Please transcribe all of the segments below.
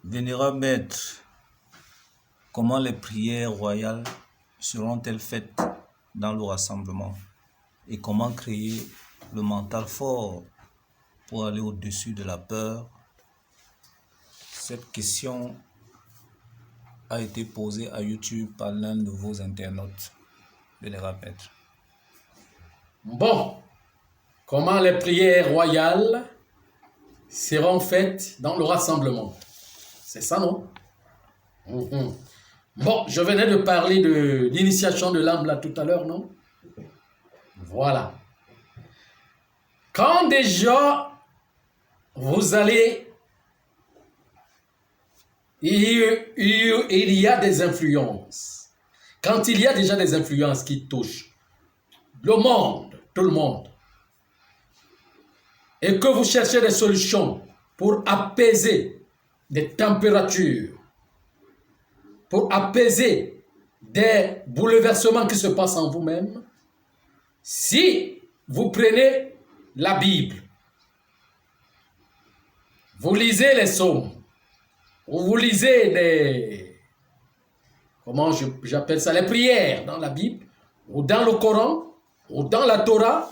Vénérable Maître, comment les prières royales seront-elles faites dans le rassemblement? Et comment créer le mental fort pour aller au-dessus de la peur? Cette question a été posée à YouTube par l'un de vos internautes, Vénérable Maître. Bon, comment les prières royales seront faites dans le rassemblement? C'est ça, non? Bon, je venais de parler de l'initiation de l'âme là tout à l'heure, non? Voilà. Quand déjà vous allez, il y a des influences. Quand il y a déjà des influences qui touchent le monde, tout le monde, et que vous cherchez des solutions pour apaiser des températures, pour apaiser des bouleversements qui se passent en vous-même, si vous prenez la Bible, vous lisez les psaumes, ou vous lisez les, comment j'appelle ça, les prières dans la Bible, ou dans le Coran, ou dans la Torah,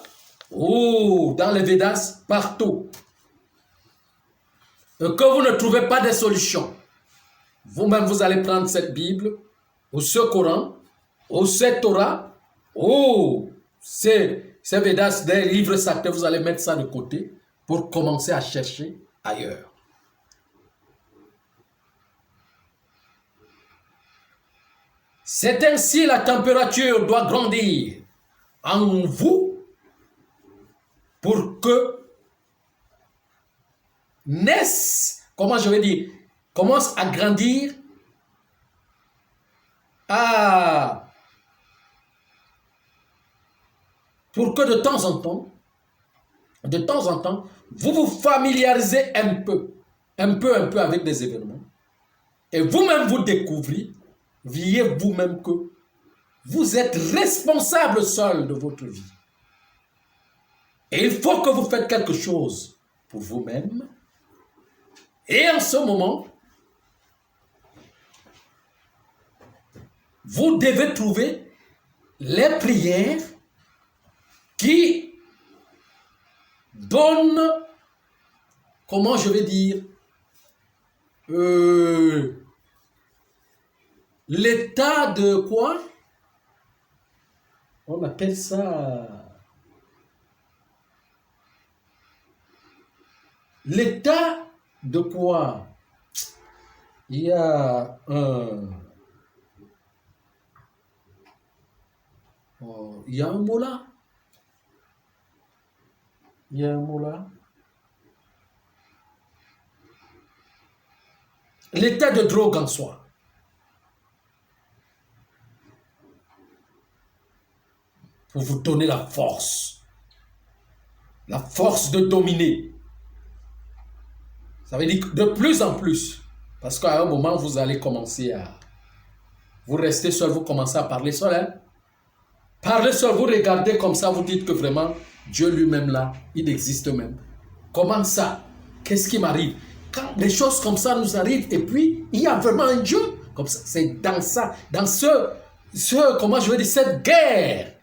ou dans les Védas, partout, et que vous ne trouvez pas de solution, vous-même vous allez prendre cette Bible, ou ce Coran, ou cette Torah, ou ces Védas, des livres sacrés, vous allez mettre ça de côté pour commencer à chercher ailleurs. C'est ainsi la température doit grandir en vous pour que naisse, comment je vais dire, commence à grandir pour que de temps en temps, vous vous familiarisez un peu avec des événements et vous-même vous découvrez vous-même que vous êtes responsable seul de votre vie. Et il faut que vous faites quelque chose pour vous-même. Et en ce moment, vous devez trouver les prières qui donnent, comment je vais dire, l'état de quoi? On appelle ça l'état de quoi? Il y a il y a un mot là. Il y a un mot là. L'état de drogue en soi. Pour vous donner la force de dominer. Ça veut dire que de plus en plus, parce qu'à un moment, vous allez commencer à... Vous restez seul, vous commencez à parler seul. Hein? Parlez seul, vous regardez comme ça, vous dites que vraiment, Dieu lui-même là, il existe même. Comment ça? Qu'est-ce qui m'arrive? Quand des choses comme ça nous arrivent, et puis, il y a vraiment un Dieu. Comme ça, c'est dans ça, dans comment je veux dire, cette guerre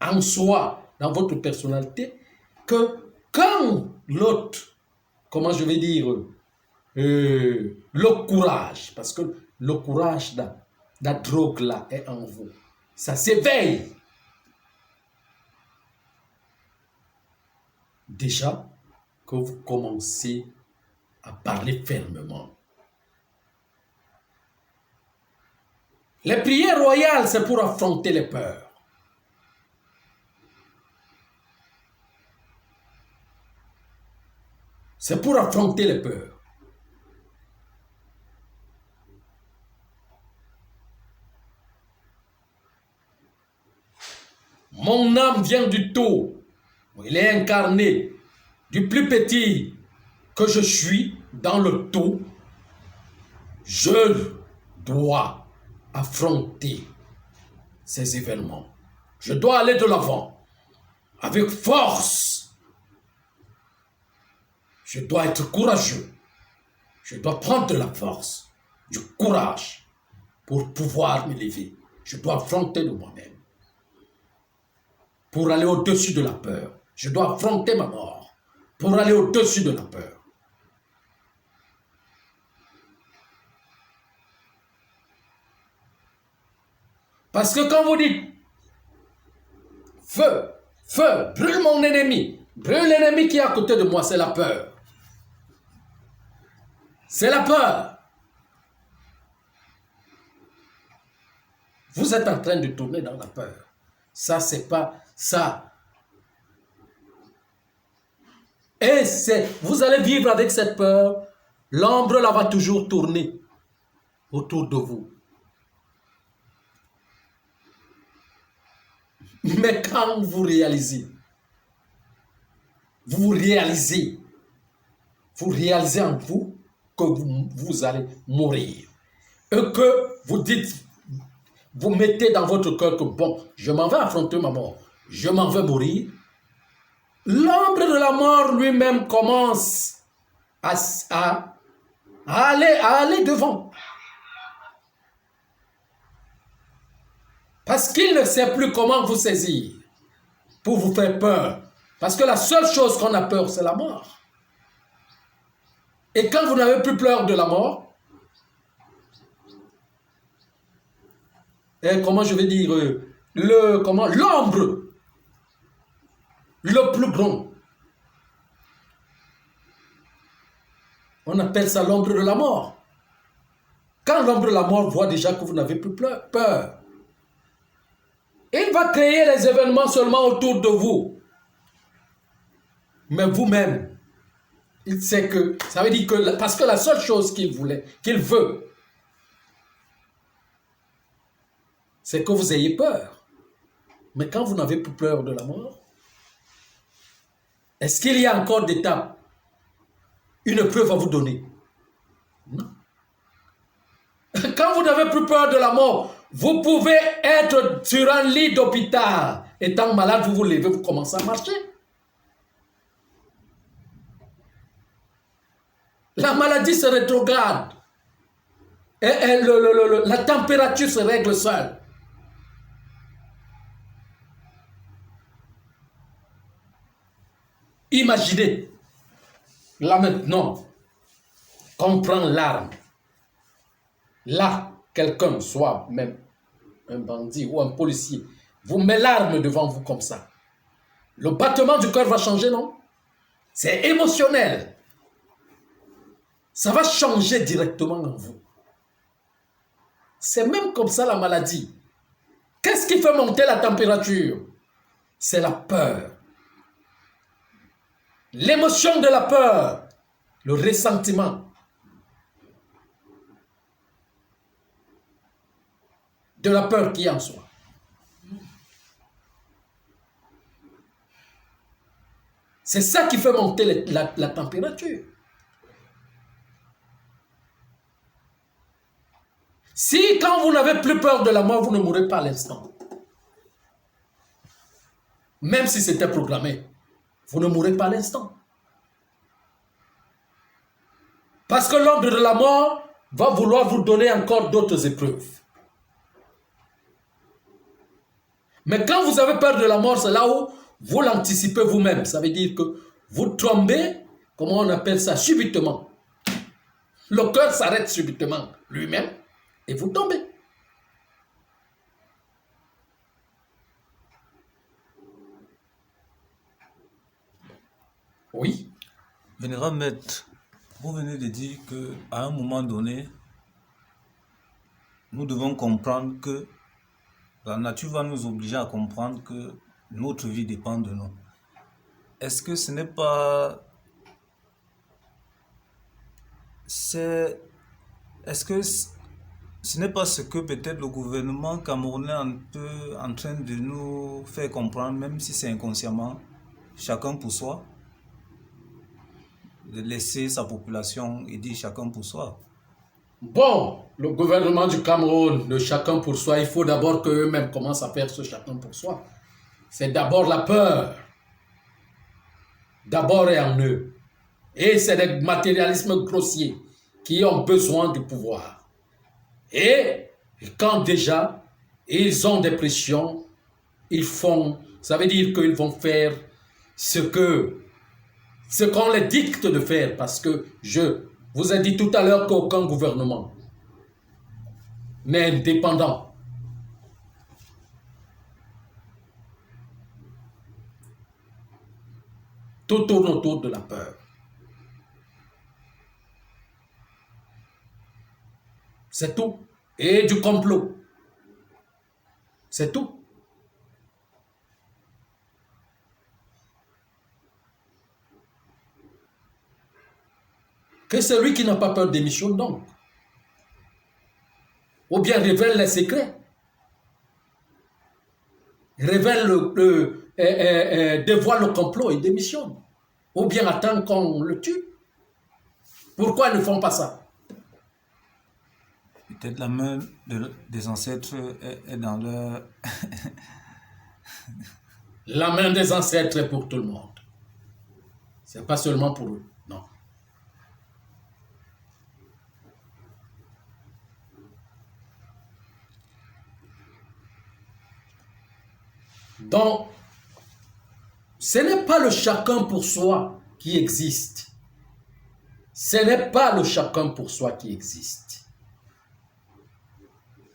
en soi, dans votre personnalité, que quand l'autre, comment je vais dire, le courage, parce que le courage, la drogue là est en vous, ça s'éveille. Déjà que vous commencez à parler fermement. Les prières royales, c'est pour affronter les peurs. C'est pour affronter les peurs. Mon âme vient du tout. Il est incarné du plus petit que je suis dans le tout. Je dois affronter ces événements. Je dois aller de l'avant avec force. Je dois être courageux. Je dois prendre de la force, du courage pour pouvoir me lever. Je dois affronter de moi-même. Pour aller au-dessus de la peur. Je dois affronter ma mort. Pour aller au-dessus de la peur. Parce que quand vous dites feu, feu, brûle mon ennemi, brûle l'ennemi qui est à côté de moi, c'est la peur. C'est la peur. Vous êtes en train de tourner dans la peur. Ça, c'est pas ça. Et vous allez vivre avec cette peur. L'ombre là va toujours tourner autour de vous. Mais quand vous réalisez en vous que vous allez mourir. Et que vous dites, vous mettez dans votre cœur que bon, je m'en vais affronter ma mort, je m'en vais mourir. L'ombre de la mort lui-même commence à aller devant. Parce qu'il ne sait plus comment vous saisir pour vous faire peur. Parce que la seule chose qu'on a peur, c'est la mort. Et quand vous n'avez plus peur de la mort, et comment je vais dire, l'ombre, le plus grand, on appelle ça l'ombre de la mort. Quand l'ombre de la mort voit déjà que vous n'avez plus peur, il va créer les événements seulement autour de vous. Mais vous-même, il sait que, ça veut dire que, parce que la seule chose qu'il veut, c'est que vous ayez peur. Mais quand vous n'avez plus peur de la mort, est-ce qu'il y a encore d'étapes, une preuve à vous donner? Non. Quand vous n'avez plus peur de la mort, vous pouvez être sur un lit d'hôpital. Étant malade, vous vous levez, vous commencez à marcher. La maladie se rétrograde. Et la température se règle seule. Imaginez, là maintenant, qu'on prend l'arme. Là, quelqu'un, soit même un bandit ou un policier, vous met l'arme devant vous comme ça. Le battement du cœur va changer, non? C'est émotionnel. Ça va changer directement en vous. C'est même comme ça la maladie. Qu'est-ce qui fait monter la température? C'est la peur. L'émotion de la peur, le ressentiment. De la peur qui est en soi. C'est ça qui fait monter la température. Si quand vous n'avez plus peur de la mort, vous ne mourrez pas à l'instant. Même si c'était programmé, vous ne mourrez pas à l'instant. Parce que l'ombre de la mort va vouloir vous donner encore d'autres épreuves. Mais quand vous avez peur de la mort, c'est là où vous l'anticipez vous-même. Ça veut dire que vous tombez, comment on appelle ça, subitement. Le cœur s'arrête subitement lui-même et vous tombez. Oui. Vénérable Maître, vous venez de dire qu'à un moment donné, nous devons comprendre que la nature va nous obliger à comprendre que notre vie dépend de nous. Est-ce que ce n'est pas... Est-ce que ce n'est pas ce que peut-être le gouvernement camerounais est un peu en train de nous faire comprendre, même si c'est inconsciemment, chacun pour soi, de laisser sa population et dire chacun pour soi? Bon, le gouvernement du Cameroun, le chacun pour soi, il faut d'abord qu'eux-mêmes commencent à faire ce chacun pour soi. C'est d'abord la peur. D'abord et en eux. Et c'est le matérialisme grossier qui ont besoin du pouvoir. Et quand déjà ils ont des pressions, ils font, ça veut dire qu'ils vont faire ce qu'on les dicte de faire, parce que je vous ai dit tout à l'heure qu'aucun gouvernement n'est indépendant. Tout tourne autour de la peur. C'est tout. Et du complot. C'est tout. Que celui qui n'a pas peur démissionne donc. Ou bien révèle les secrets. Révèle dévoile le complot et démissionne. Ou bien attend qu'on le tue. Pourquoi ils ne font pas ça? Peut-être la main des ancêtres est dans leur... La main des ancêtres est pour tout le monde. C'est pas seulement pour eux, non. Donc, ce n'est pas le chacun pour soi qui existe. Ce n'est pas le chacun pour soi qui existe.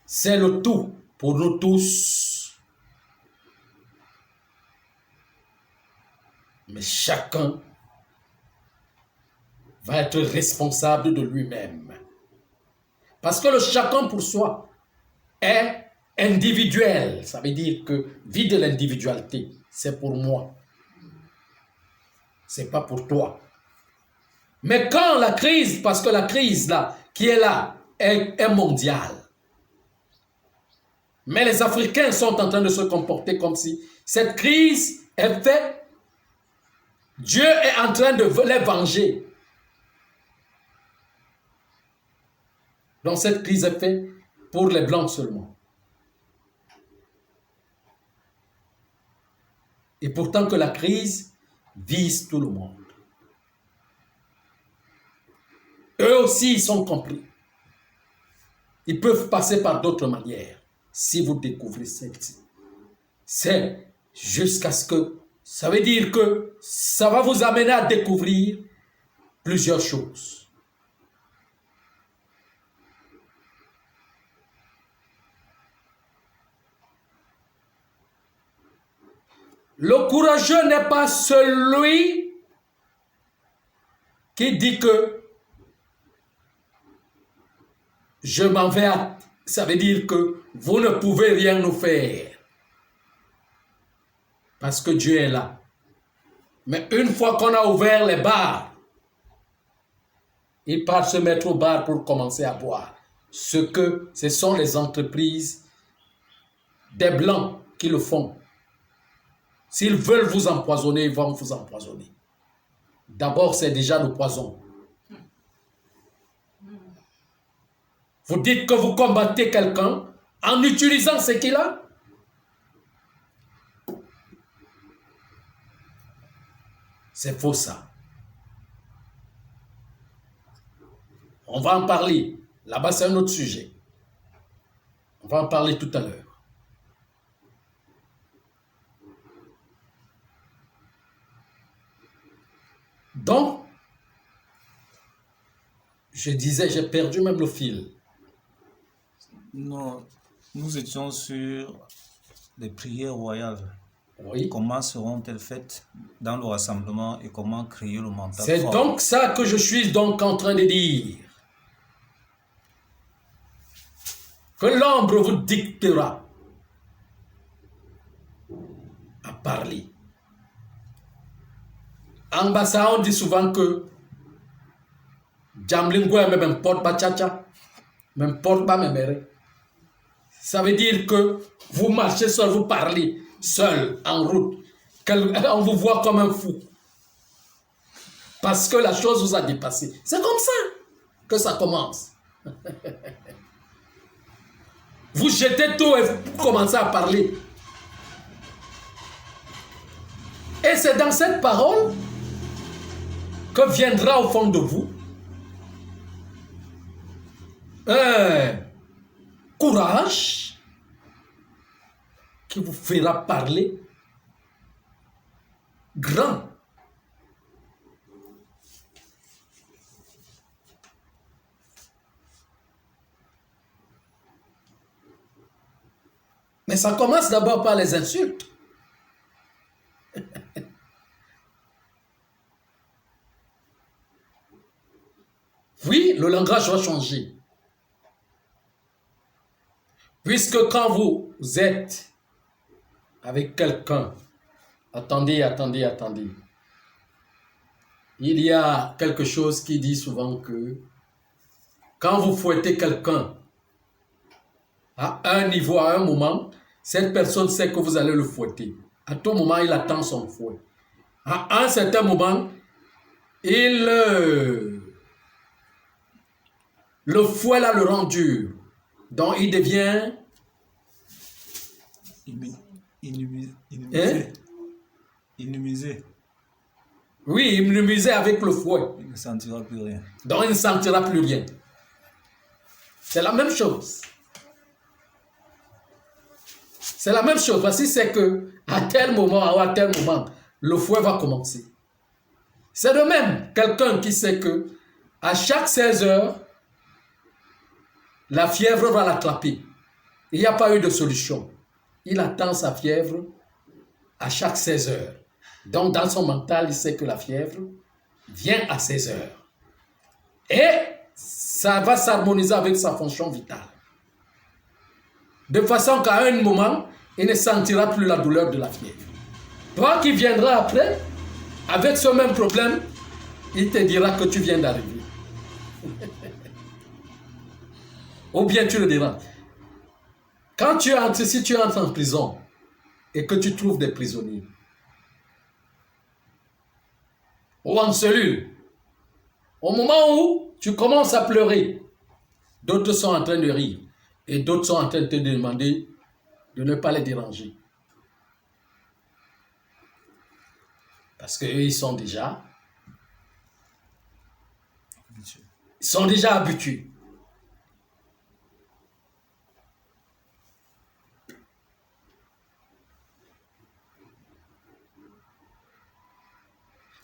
C'est le tout pour nous tous. Mais chacun va être responsable de lui-même. Parce que le chacun pour soi est individuel. Ça veut dire que vie de l'individualité, c'est pour moi. C'est pas pour toi. Mais quand la crise, parce que la crise là, qui est là, est mondiale. Mais les Africains sont en train de se comporter comme si cette crise est faite. Dieu est en train de les venger. Donc cette crise est faite pour les Blancs seulement. Et pourtant que la crise vise tout le monde. Eux aussi, ils sont compris. Ils peuvent passer par d'autres manières. Si vous découvrez celle-ci, c'est jusqu'à ce que, ça veut dire que ça va vous amener à découvrir plusieurs choses. Le courageux n'est pas celui qui dit que je m'en vais à... Ça veut dire que vous ne pouvez rien nous faire. Parce que Dieu est là. Mais une fois qu'on a ouvert les bars, ils partent se mettre au bar pour commencer à boire. Ce sont les entreprises des Blancs qui le font. S'ils veulent vous empoisonner, ils vont vous empoisonner. D'abord, c'est déjà le poison. Vous dites que vous combattez quelqu'un en utilisant ce qu'il a. C'est faux ça. On va en parler. Là-bas, c'est un autre sujet. On va en parler tout à l'heure. Donc, je disais, j'ai perdu même le fil. Non, nous étions sur les prières royales. Oui. Comment seront-elles faites dans le rassemblement et comment créer le mental C'est fort? donc ça que je suis donc en train de dire. Que l'ombre vous dictera à parler. En Bassa, on dit souvent que Jamlingwe me m'importe pas tchacha, m'importe pas me mere. Ça veut dire que vous marchez seul, vous parlez seul, en route. On vous voit comme un fou. Parce que la chose vous a dépassé. C'est comme ça que ça commence. Vous jetez tout et vous commencez à parler. Et c'est dans cette parole que viendra au fond de vous un courage qui vous fera parler grand. Mais ça commence d'abord par les insultes. Oui, le langage va changer. Puisque quand vous êtes avec quelqu'un, attendez. Il y a quelque chose qui dit souvent que quand vous fouettez quelqu'un à un niveau, à un moment, cette personne sait que vous allez le fouetter. À tout moment, il attend son fouet. À un certain moment, le fouet là le rend dur. Donc il devient immunisé. Oui, immunisé avec le fouet. Il ne sentira plus rien. Donc il ne sentira plus rien. C'est la même chose. C'est la même chose. Parce que c'est que à tel moment ou à tel moment, le fouet va commencer. C'est de même quelqu'un qui sait que à chaque 16 heures, la fièvre va l'attraper. Il n'y a pas eu de solution. Il attend sa fièvre à chaque 16 heures. Donc, dans son mental, il sait que la fièvre vient à 16 heures. Et ça va s'harmoniser avec sa fonction vitale. De façon qu'à un moment, il ne sentira plus la douleur de la fièvre. Toi qui viendras après, avec ce même problème, il te dira que tu viens d'arriver. Ou bien tu le diras. Si tu entres en prison et que tu trouves des prisonniers, ou en cellule, au moment où tu commences à pleurer, d'autres sont en train de rire et d'autres sont en train de te demander de ne pas les déranger. Parce qu'eux, ils sont déjà habitués.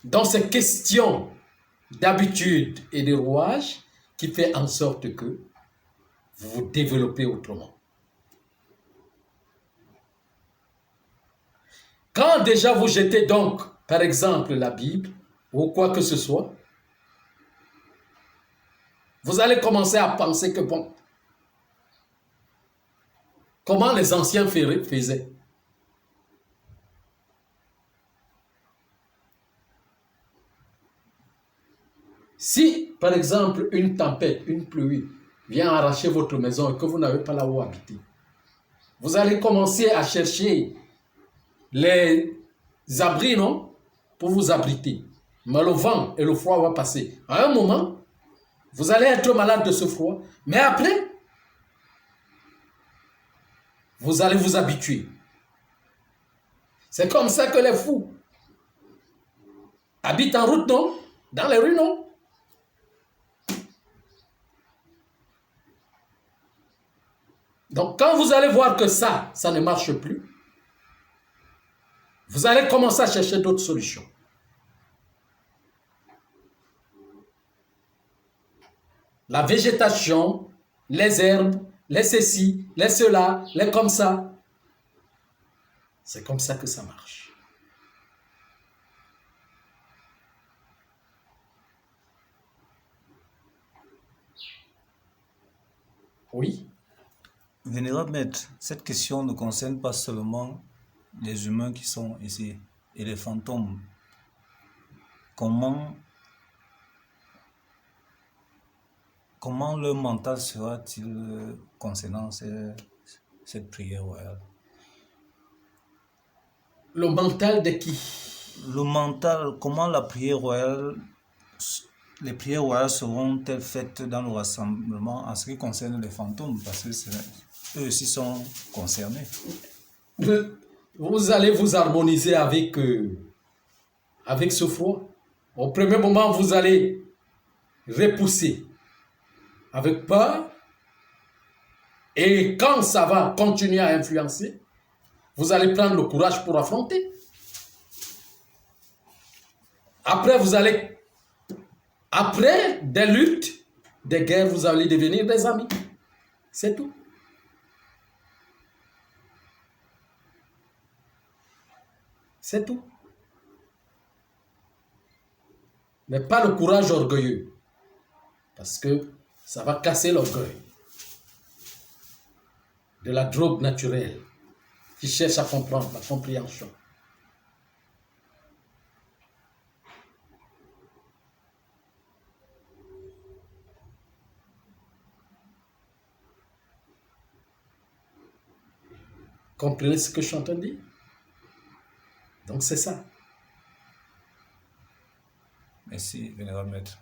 Donc, c'est question d'habitude et de rouage qui fait en sorte que vous vous développez autrement. Quand déjà vous jetez donc, par exemple, la Bible ou quoi que ce soit, vous allez commencer à penser que bon, comment les anciens faisaient. Si, par exemple, une tempête, une pluie vient arracher votre maison et que vous n'avez pas là où habiter, vous allez commencer à chercher les abris, non? Pour vous abriter. Mais le vent et le froid vont passer. À un moment, vous allez être malade de ce froid. Mais après, vous allez vous habituer. C'est comme ça que les fous habitent en route, non? Dans les rues, non? Donc, quand vous allez voir que ça ne marche plus, vous allez commencer à chercher d'autres solutions. La végétation, les herbes, les ceci, les cela, les comme ça. C'est comme ça que ça marche. Oui. Vénérable Maître, cette question ne concerne pas seulement les humains qui sont ici et les fantômes. Comment le mental sera-t-il concernant cette prière royale? Le mental de qui? Le mental, comment la prière royale, les prières royales seront-elles faites dans le rassemblement en ce qui concerne les fantômes? Parce que eux aussi sont concernés. Vous allez vous harmoniser avec ce froid. Au premier moment, vous allez repousser avec peur Et quand ça va continuer à influencer, vous allez prendre le courage pour affronter. Après, après des luttes, des guerres, vous allez devenir des amis. C'est tout. C'est tout. Mais pas le courage orgueilleux. Parce que ça va casser l'orgueil. De la drogue naturelle qui cherche à comprendre, la compréhension. Comprenez ce que je suis en train de dire? Donc c'est ça. Merci, vénérable maître.